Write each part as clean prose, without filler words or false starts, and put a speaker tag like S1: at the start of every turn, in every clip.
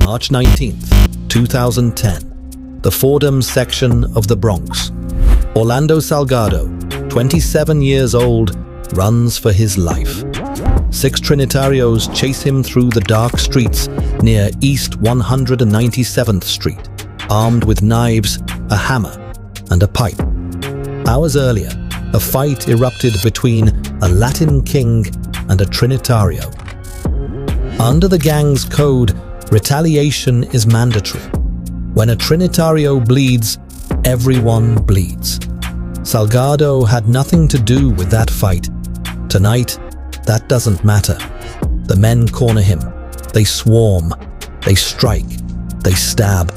S1: March 19th, 2010. The Fordham section of the Bronx. Orlando Salgado, 27 years old, runs for his life. 6 Trinitarios chase him through the dark streets near East 197th Street, armed with knives, a hammer, and a pipe. Hours earlier, a fight erupted between a Latin king and a Trinitario. Under the gang's code, retaliation is mandatory. When a Trinitario bleeds, everyone bleeds. Salgado had nothing to do with that fight. Tonight, that doesn't matter. The men corner him. They swarm. They strike. They stab.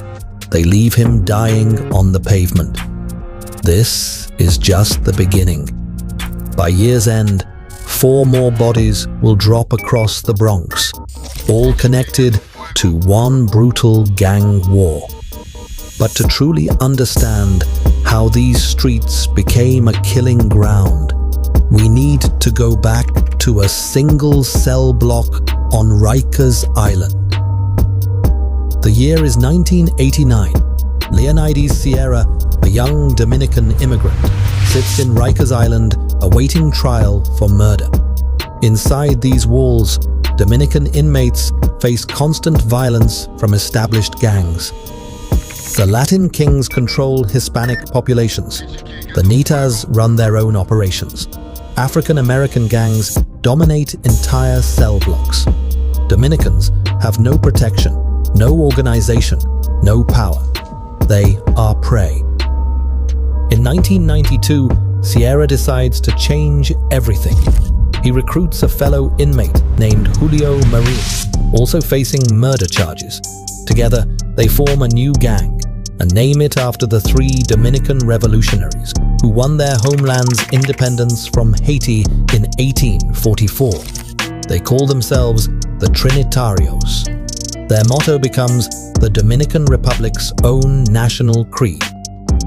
S1: They leave him dying on the pavement. This is just the beginning. By year's end, 4 more bodies will drop across the Bronx, all connected to one brutal gang war. But to truly understand how these streets became a killing ground, we need to go back to a single cell block on Rikers Island. The year is 1989. Leonidas Sierra, a young Dominican immigrant, sits in Rikers Island awaiting trial for murder. Inside these walls, Dominican inmates face constant violence from established gangs. The Latin kings control Hispanic populations. The Nitas run their own operations. African-American gangs dominate entire cell blocks. Dominicans have no protection, no organization, no power. They are prey. In 1992, Sierra decides to change everything. He recruits a fellow inmate named Julio Marin, also facing murder charges. Together, they form a new gang and name it after the 3 Dominican revolutionaries who won their homeland's independence from Haiti in 1844. They call themselves the Trinitarios. Their motto becomes the Dominican Republic's own national creed: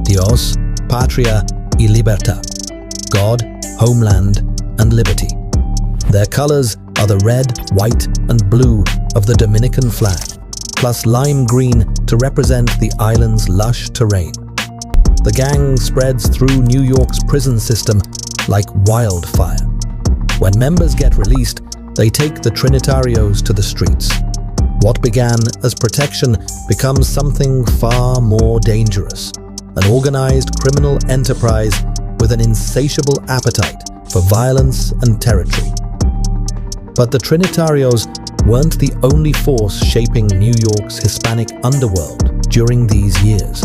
S1: Dios, Patria y Libertad. God, homeland, and liberty. Their colors are the red, white, and blue of the Dominican flag, plus lime green to represent the island's lush terrain. The gang spreads through New York's prison system like wildfire. When members get released, they take the Trinitarios to the streets. What began as protection becomes something far more dangerous: an organized criminal enterprise with an insatiable appetite for violence and territory. But the Trinitarios weren't the only force shaping New York's Hispanic underworld during these years.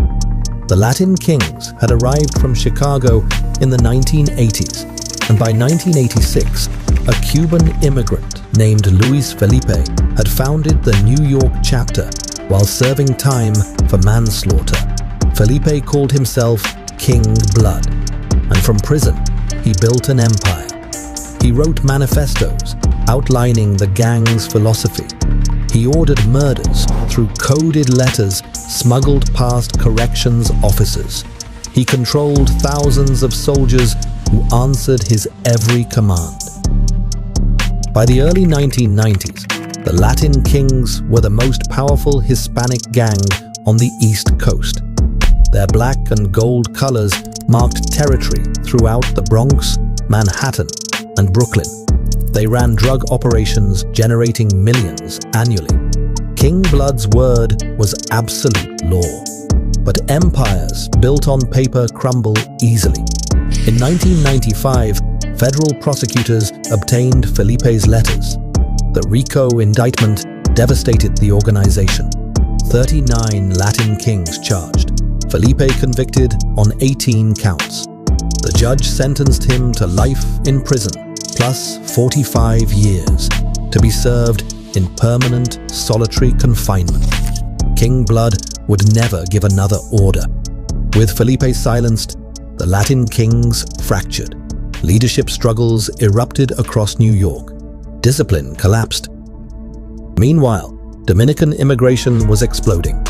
S1: The Latin kings had arrived from Chicago in the 1980s, and by 1986, a Cuban immigrant named Luis Felipe had founded the New York chapter while serving time for manslaughter. Felipe called himself King Blood, and from prison, he built an empire. He wrote manifestos outlining the gang's philosophy. He ordered murders through coded letters smuggled past corrections officers. He controlled thousands of soldiers who answered his every command. By the early 1990s, the Latin kings were the most powerful Hispanic gang on the East Coast. Their black and gold colors marked territory throughout the Bronx, Manhattan, and Brooklyn. They ran drug operations generating millions annually. King Blood's word was absolute law. But empires built on paper crumble easily. In 1995, federal prosecutors obtained Felipe's letters. The RICO indictment devastated the organization. 39 Latin kings charged. Felipe convicted on 18 counts. The judge sentenced him to life in prison, plus 45 years, to be served in permanent solitary confinement. King Blood would never give another order. With Felipe silenced, the Latin kings fractured. Leadership struggles erupted across New York. Discipline collapsed. Meanwhile, Dominican immigration was exploding.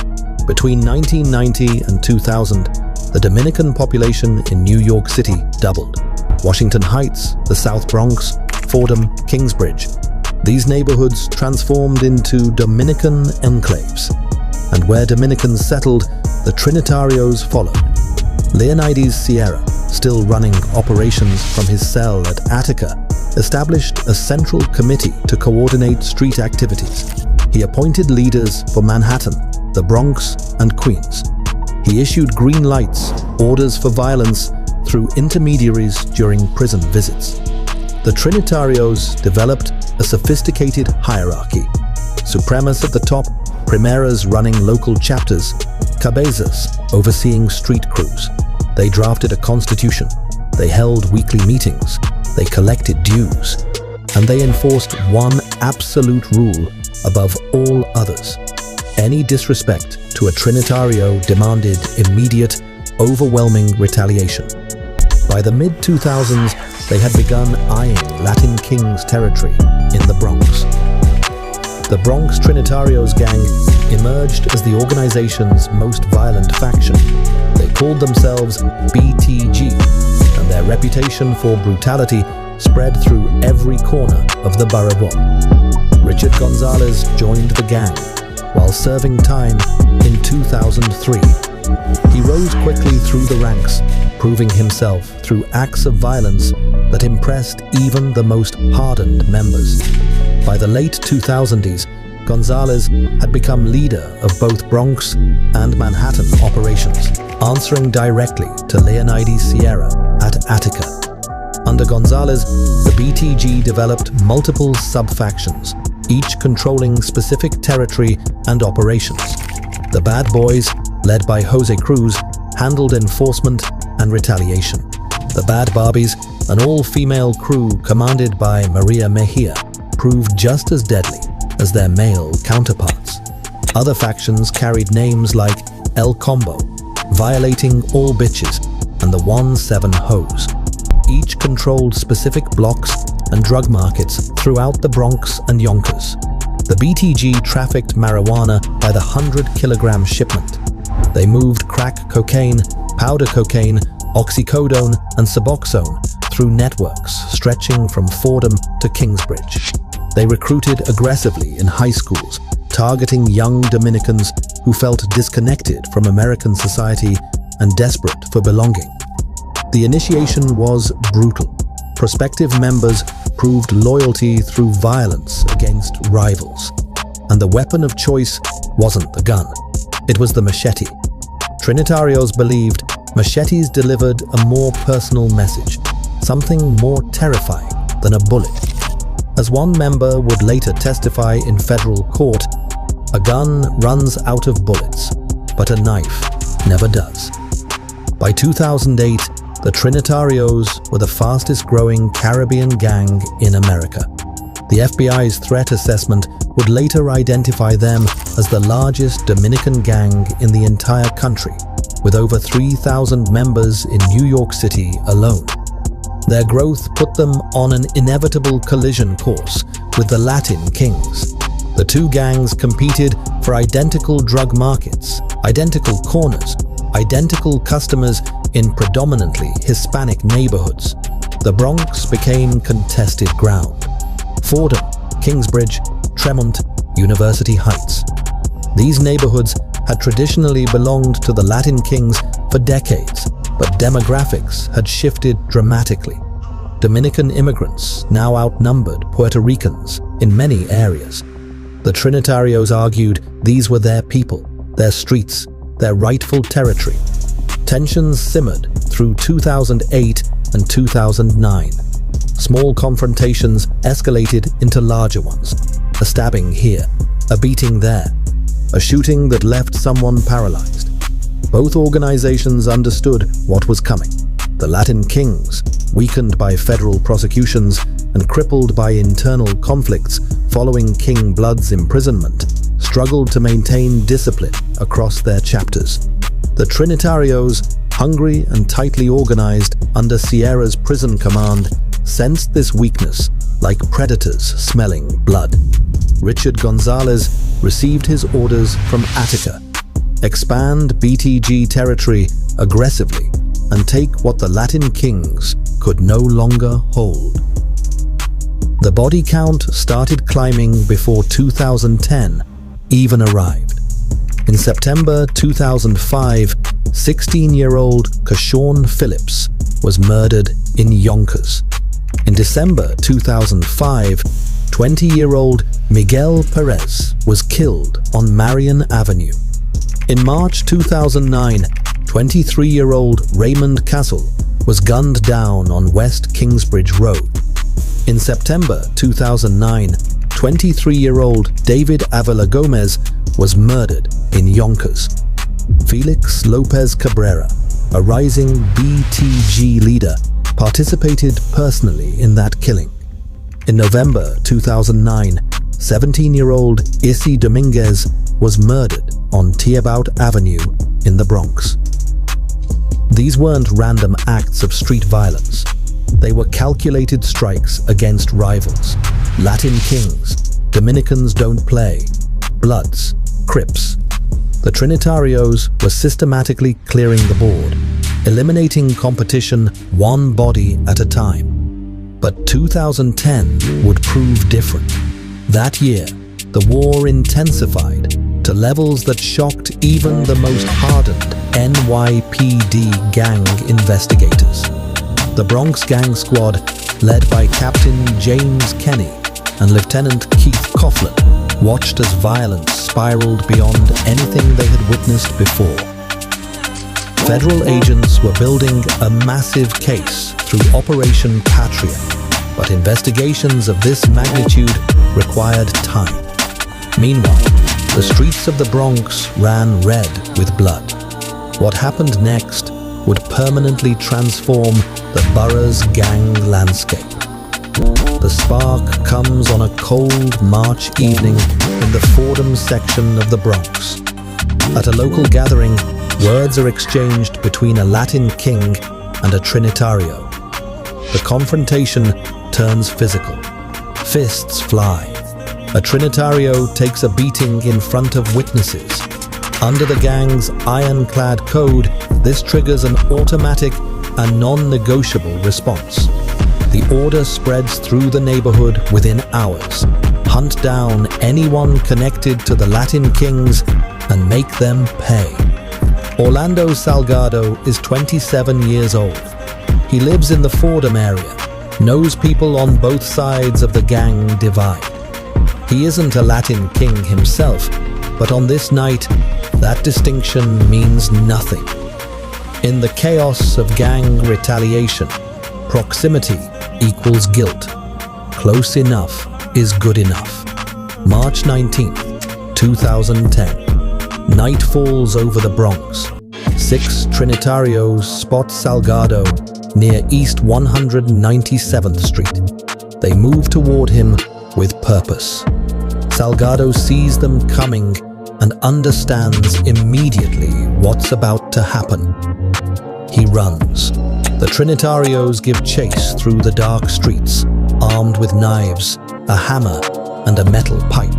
S1: Between 1990 and 2000, the Dominican population in New York City doubled. Washington Heights, the South Bronx, Fordham, Kingsbridge. These neighborhoods transformed into Dominican enclaves, and where Dominicans settled, the Trinitarios followed. Leonidas Sierra, still running operations from his cell at Attica, established a central committee to coordinate street activities. He appointed leaders for Manhattan, the Bronx, and Queens. He issued green lights, orders for violence, through intermediaries during prison visits. The Trinitarios developed a sophisticated hierarchy. Supremas at the top, primeras running local chapters, cabezas overseeing street crews. They drafted a constitution, they held weekly meetings, they collected dues, and they enforced one absolute rule above all others. Any disrespect to a Trinitario demanded immediate, overwhelming retaliation. By the mid-2000s, they had begun eyeing Latin Kings territory in the Bronx. The Bronx Trinitarios gang emerged as the organization's most violent faction. They called themselves BTG, and their reputation for brutality spread through every corner of the Borough. Richard Gonzalez joined the gang while serving time in 2003. He rose quickly through the ranks, proving himself through acts of violence that impressed even the most hardened members. By the late 2000s, Gonzalez had become leader of both Bronx and Manhattan operations, answering directly to Leonidas Sierra at Attica. Under Gonzalez, the BTG developed multiple sub-factions, each controlling specific territory and operations. The Bad Boys, led by Jose Cruz, handled enforcement and retaliation. The Bad Barbies, an all-female crew commanded by Maria Mejia, proved just as deadly as their male counterparts. Other factions carried names like El Combo, Violating All Bitches, and the 1-7 Hose. Each controlled specific blocks and drug markets throughout the Bronx and Yonkers. The BTG trafficked marijuana by the 100-kilogram shipment. They moved crack cocaine, powder cocaine, oxycodone, and Suboxone through networks stretching from Fordham to Kingsbridge. They recruited aggressively in high schools, targeting young Dominicans who felt disconnected from American society and desperate for belonging. The initiation was brutal. Prospective members proved loyalty through violence against rivals. And the weapon of choice wasn't the gun. It was the machete. Trinitarios believed machetes delivered a more personal message, something more terrifying than a bullet. As one member would later testify in federal court, a gun runs out of bullets, but a knife never does. By 2008, the Trinitarios were the fastest-growing Caribbean gang in America. The FBI's threat assessment would later identify them as the largest Dominican gang in the entire country, with over 3,000 members in New York City alone. Their growth put them on an inevitable collision course with the Latin Kings. The two gangs competed for identical drug markets, identical corners, identical customers in predominantly Hispanic neighborhoods. The Bronx became contested ground. Fordham, Kingsbridge, Tremont, University Heights. These neighborhoods had traditionally belonged to the Latin Kings for decades, but demographics had shifted dramatically. Dominican immigrants now outnumbered Puerto Ricans in many areas. The Trinitarios argued these were their people, their streets, their rightful territory. Tensions simmered through 2008 and 2009. Small confrontations escalated into larger ones. A stabbing here, a beating there, a shooting that left someone paralyzed. Both organizations understood what was coming. The Latin Kings, weakened by federal prosecutions and crippled by internal conflicts following King Blood's imprisonment, struggled to maintain discipline across their chapters. The Trinitarios, hungry and tightly organized under Sierra's prison command, sensed this weakness like predators smelling blood. Richard Gonzalez received his orders from Attica: expand BTG territory aggressively and take what the Latin Kings could no longer hold. The body count started climbing before 2010 even arrived. In September 2005, 16-year-old Kashawn Phillips was murdered in Yonkers. In December 2005, 20-year-old Miguel Perez was killed on Marion Avenue. In March 2009, 23-year-old Raymond Castle was gunned down on West Kingsbridge Road. In September 2009, 23-year-old David Avila Gomez was murdered in Yonkers. Felix Lopez Cabrera, a rising BTG leader, participated personally in that killing. In November 2009, 17-year-old Issy Dominguez was murdered on Teabout Avenue in the Bronx. These weren't random acts of street violence. They were calculated strikes against rivals: Latin Kings, Dominicans Don't Play, Bloods, Crips. The Trinitarios were systematically clearing the board, eliminating competition one body at a time. But 2010 would prove different. That year, the war intensified to levels that shocked even the most hardened NYPD gang investigators. The Bronx Gang Squad, led by Captain James Kenny and Lieutenant Keith Coughlin, watched as violence spiraled beyond anything they had witnessed before. Federal agents were building a massive case through Operation Patria, but investigations of this magnitude required time. Meanwhile, the streets of the Bronx ran red with blood. What happened next would permanently transform the borough's gang landscape. The spark comes on a cold March evening in the Fordham section of the Bronx. At a local gathering, words are exchanged between a Latin king and a Trinitario. The confrontation turns physical. Fists fly. A Trinitario takes a beating in front of witnesses. Under the gang's ironclad code, this triggers an automatic and non-negotiable response. The order spreads through the neighborhood within hours. Hunt down anyone connected to the Latin Kings and make them pay. Orlando Salgado is 27 years old. He lives in the Fordham area, knows people on both sides of the gang divide. He isn't a Latin king himself, but on this night, that distinction means nothing. In the chaos of gang retaliation, proximity equals guilt. Close enough is good enough. March 19th, 2010. Night falls over the Bronx. 6 Trinitarios spot Salgado near East 197th Street. They move toward him with purpose. Salgado sees them coming and understands immediately what's about to happen. He runs. The Trinitarios give chase through the dark streets, armed with knives, a hammer, and a metal pipe.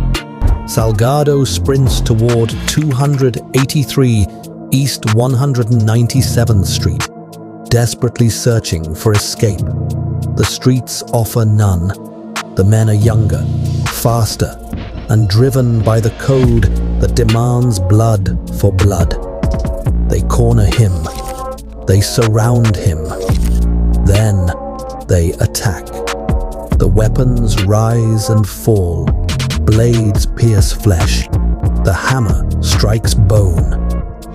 S1: Salgado sprints toward 283 East 197th Street, desperately searching for escape. The streets offer none. The men are younger, faster, and driven by the code that demands blood for blood. They corner him. They surround him. Then they attack. The weapons rise and fall. Blades pierce flesh. The hammer strikes bone.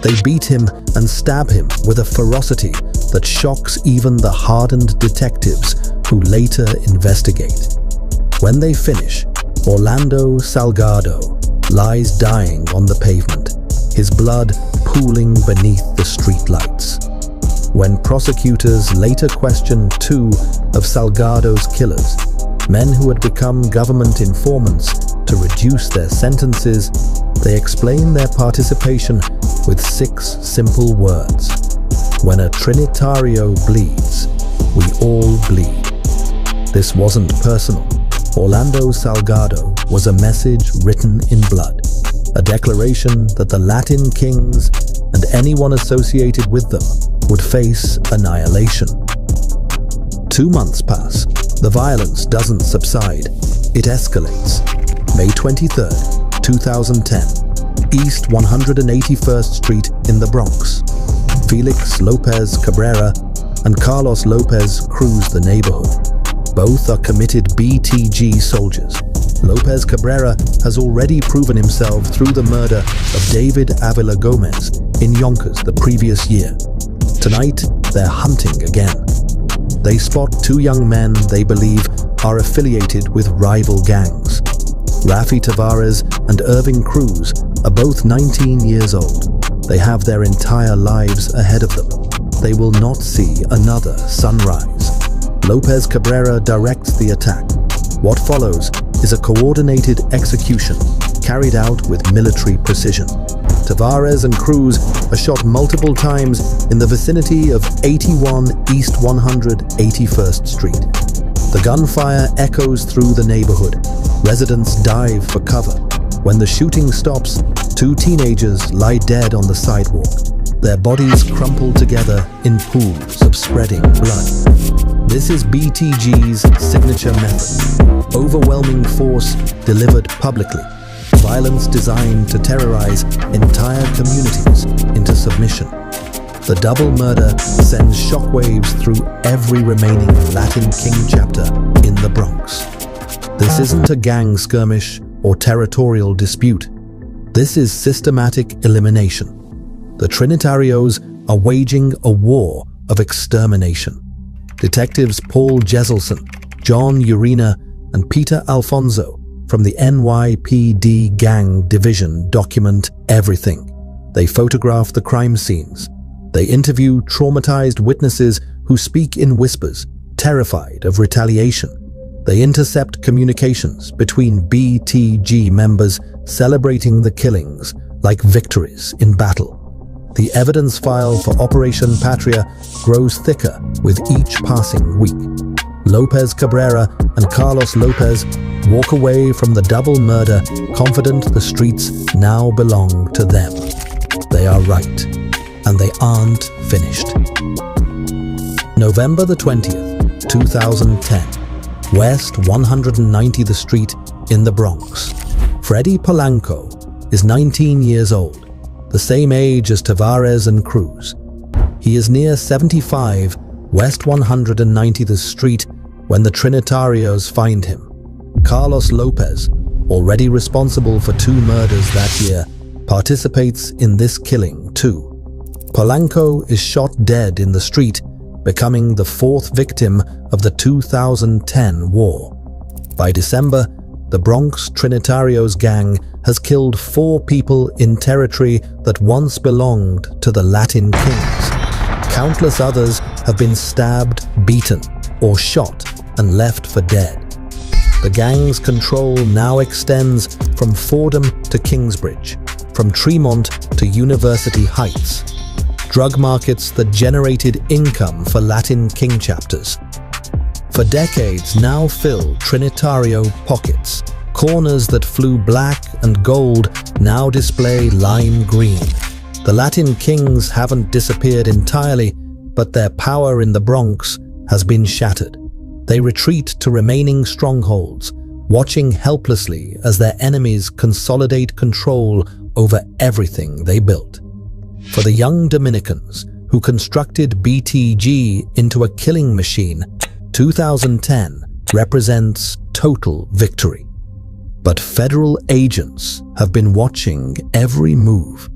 S1: They beat him and stab him with a ferocity that shocks even the hardened detectives who later investigate. When they finish, Orlando Salgado lies dying on the pavement, his blood pooling beneath the streetlights. When prosecutors later questioned 2 of Salgado's killers, men who had become government informants to reduce their sentences, they explained their participation with 6 simple words. When a Trinitario bleeds, we all bleed. This wasn't personal. Orlando Salgado was a message written in blood, a declaration that the Latin Kings and anyone associated with them would face annihilation. 2 months pass. The violence doesn't subside, it escalates. May 23, 2010, East 181st Street in the Bronx. Felix Lopez Cabrera and Carlos Lopez cruise the neighborhood. Both are committed BTG soldiers. Lopez Cabrera has already proven himself through the murder of David Avila Gomez in Yonkers the previous year. Tonight, they're hunting again. They spot two young men they believe are affiliated with rival gangs. Rafi Tavares and Irving Cruz are both 19 years old. They have their entire lives ahead of them. They will not see another sunrise. Lopez Cabrera directs the attack. What follows is a coordinated execution carried out with military precision. Tavares and Cruz are shot multiple times in the vicinity of 81 East 181st Street. The gunfire echoes through the neighborhood. Residents dive for cover. When the shooting stops, two teenagers lie dead on the sidewalk. Their bodies crumple together in pools of spreading blood. This is BTG's signature method. Overwhelming force delivered publicly. Violence designed to terrorize entire communities into submission. The double murder sends shockwaves through every remaining Latin King chapter in the Bronx. This isn't a gang skirmish or territorial dispute. This is systematic elimination. The Trinitarios are waging a war of extermination. Detectives Paul Jeselson, John Urena, and Peter Alfonso from the NYPD Gang Division document everything. They photograph the crime scenes. They interview traumatized witnesses who speak in whispers, terrified of retaliation. They intercept communications between BTG members celebrating the killings like victories in battle. The evidence file for Operation Patria grows thicker with each passing week. Lopez Cabrera and Carlos Lopez walk away from the double murder confident the streets now belong to them. They are right, and they aren't finished. November the 20th, 2010, West 190th Street in the Bronx. Freddie Polanco is 19 years old, the same age as Tavares and Cruz. He is near 75 West 190th Street when the Trinitarios find him. Carlos Lopez, already responsible for 2 murders that year, participates in this killing too. Polanco is shot dead in the street, becoming the 4th victim of the 2010 war. By December, the Bronx Trinitarios gang has killed 4 people in territory that once belonged to the Latin Kings. Countless others have been stabbed, beaten, or shot and left for dead. The gang's control now extends from Fordham to Kingsbridge, from Tremont to University Heights. Drug markets that generated income for Latin King chapters. For decades now fill Trinitario pockets. Corners that flew black and gold now display lime green. The Latin Kings haven't disappeared entirely, but their power in the Bronx has been shattered. They retreat to remaining strongholds, watching helplessly as their enemies consolidate control over everything they built. For the young Dominicans who constructed BTG into a killing machine, 2010 represents total victory. But federal agents have been watching every move.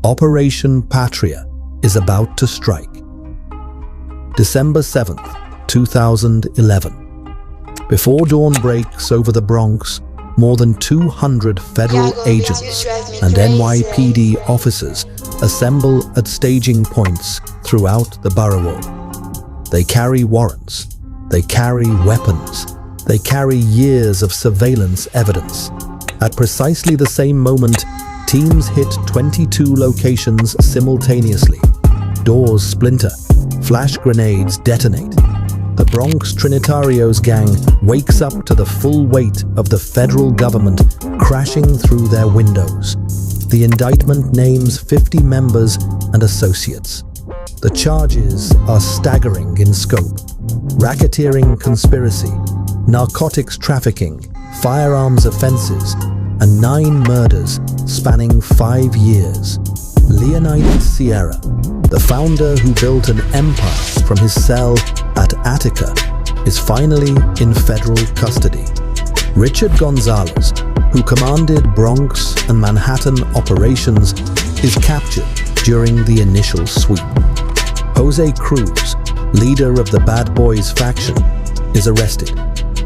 S1: Operation Patria is about to strike. December 7th, 2011. Before dawn breaks over the Bronx, more than 200 federal agents and NYPD officers assemble at staging points throughout the borough. They carry warrants, they carry weapons, they carry years of surveillance evidence. At precisely the same moment, teams hit 22 locations simultaneously. Doors splinter, flash grenades detonate. The Bronx Trinitarios gang wakes up to the full weight of the federal government crashing through their windows. The indictment names 50 members and associates. The charges are staggering in scope. racketeering conspiracy, narcotics trafficking, firearms offenses, and 9 murders spanning 5 years. Leonidas Sierra, the founder who built an empire from his cell at Attica, is finally in federal custody. Richard Gonzalez, who commanded Bronx and Manhattan operations, is captured during the initial sweep. Jose Cruz, leader of the Bad Boys faction, is arrested.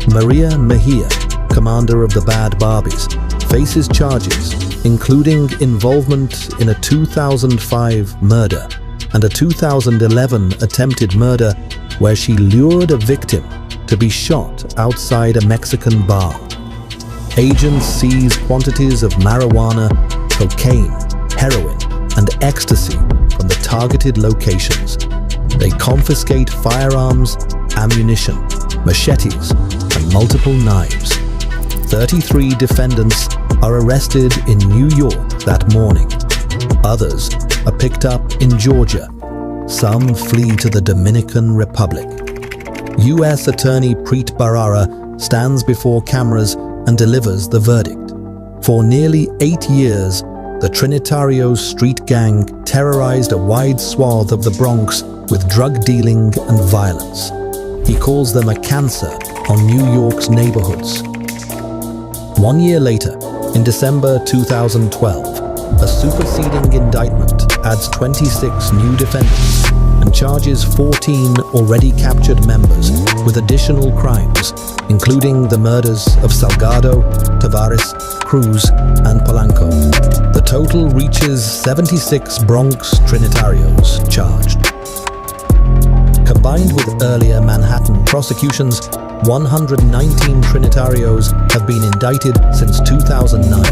S1: Maria Mejia, commander of the Bad Barbies, faces charges including involvement in a 2005 murder and a 2011 attempted murder where she lured a victim to be shot outside a Mexican bar. Agents seize quantities of marijuana, cocaine, heroin, and ecstasy from the targeted locations. They confiscate firearms, ammunition, machetes, and multiple knives. 33 defendants are arrested in New York that morning. Others are picked up in Georgia. Some flee to the Dominican Republic. U.S. Attorney Preet Bharara stands before cameras and delivers the verdict. For nearly 8 years, the Trinitarios street gang terrorized a wide swath of the Bronx with drug dealing and violence. He calls them a cancer on New York's neighborhoods. 1 year later, in December 2012, a superseding indictment adds 26 new defendants and charges 14 already captured members with additional crimes, including the murders of Salgado, Tavares, Cruz, and Polanco. The total reaches 76 Bronx Trinitarios charged. Combined with earlier Manhattan prosecutions, 119 Trinitarios have been indicted since 2009.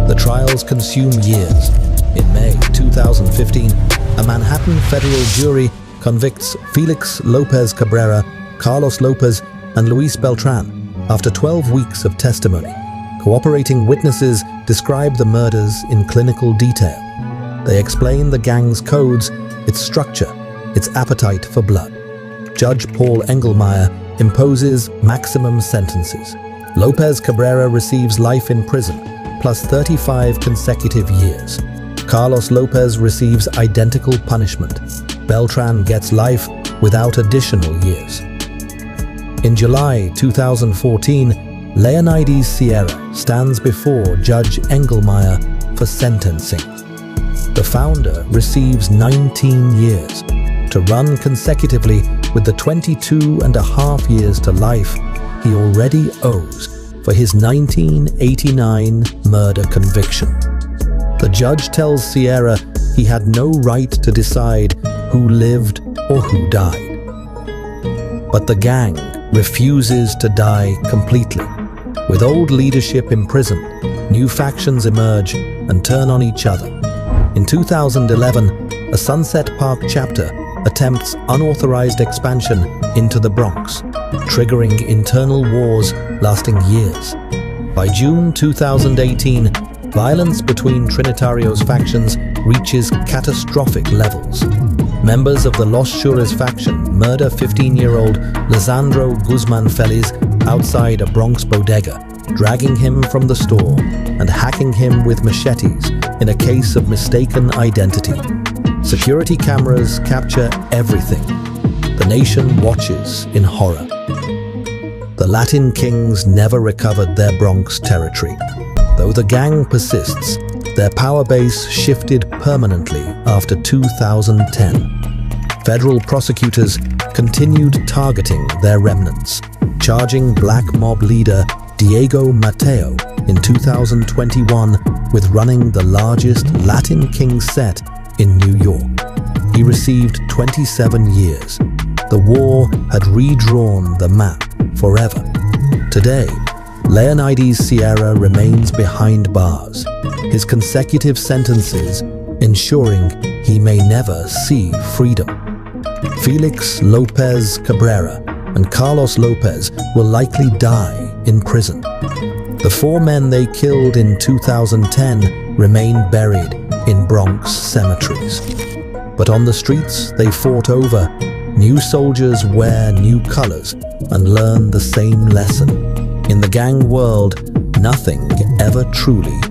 S1: The trials consume years. In May 2015, a Manhattan federal jury convicts Felix Lopez Cabrera, Carlos Lopez, and Luis Beltran after 12 weeks of testimony. Cooperating witnesses describe the murders in clinical detail. They explain the gang's codes, its structure, its appetite for blood. Judge Paul Engelmeyer imposes maximum sentences. Lopez Cabrera receives life in prison, plus 35 consecutive years. Carlos Lopez receives identical punishment. Beltran gets life without additional years. In July 2014, Leonidas Sierra stands before Judge Engelmeyer for sentencing. The founder receives 19 years to run consecutively with the 22.5 years to life he already owes for his 1989 murder conviction. The judge tells Sierra he had no right to decide who lived or who died. But the gang refuses to die completely. With old leadership imprisoned, new factions emerge and turn on each other. In 2011, a Sunset Park chapter attempts unauthorized expansion into the Bronx, triggering internal wars lasting years. By June 2018, violence between Trinitarios factions reaches catastrophic levels. Members of the Los Shures faction murder 15-year-old Lisandro Guzman Feliz outside a Bronx bodega, dragging him from the store and hacking him with machetes in a case of mistaken identity. Security cameras capture everything. The nation watches in horror. The Latin Kings never recovered their Bronx territory. Though the gang persists, their power base shifted permanently after 2010. Federal prosecutors continued targeting their remnants, charging black mob leader Diego Mateo in 2021 with running the largest Latin King set in New York. He received 27 years. The war had redrawn the map forever. Today, Leonidas Sierra remains behind bars, his consecutive sentences ensuring he may never see freedom. Felix Lopez Cabrera and Carlos Lopez will likely die in prison. The 4 men they killed in 2010 remain buried in Bronx cemeteries. But on the streets they fought over, New soldiers wear new colors and learn the same lesson. In the gang world, nothing ever truly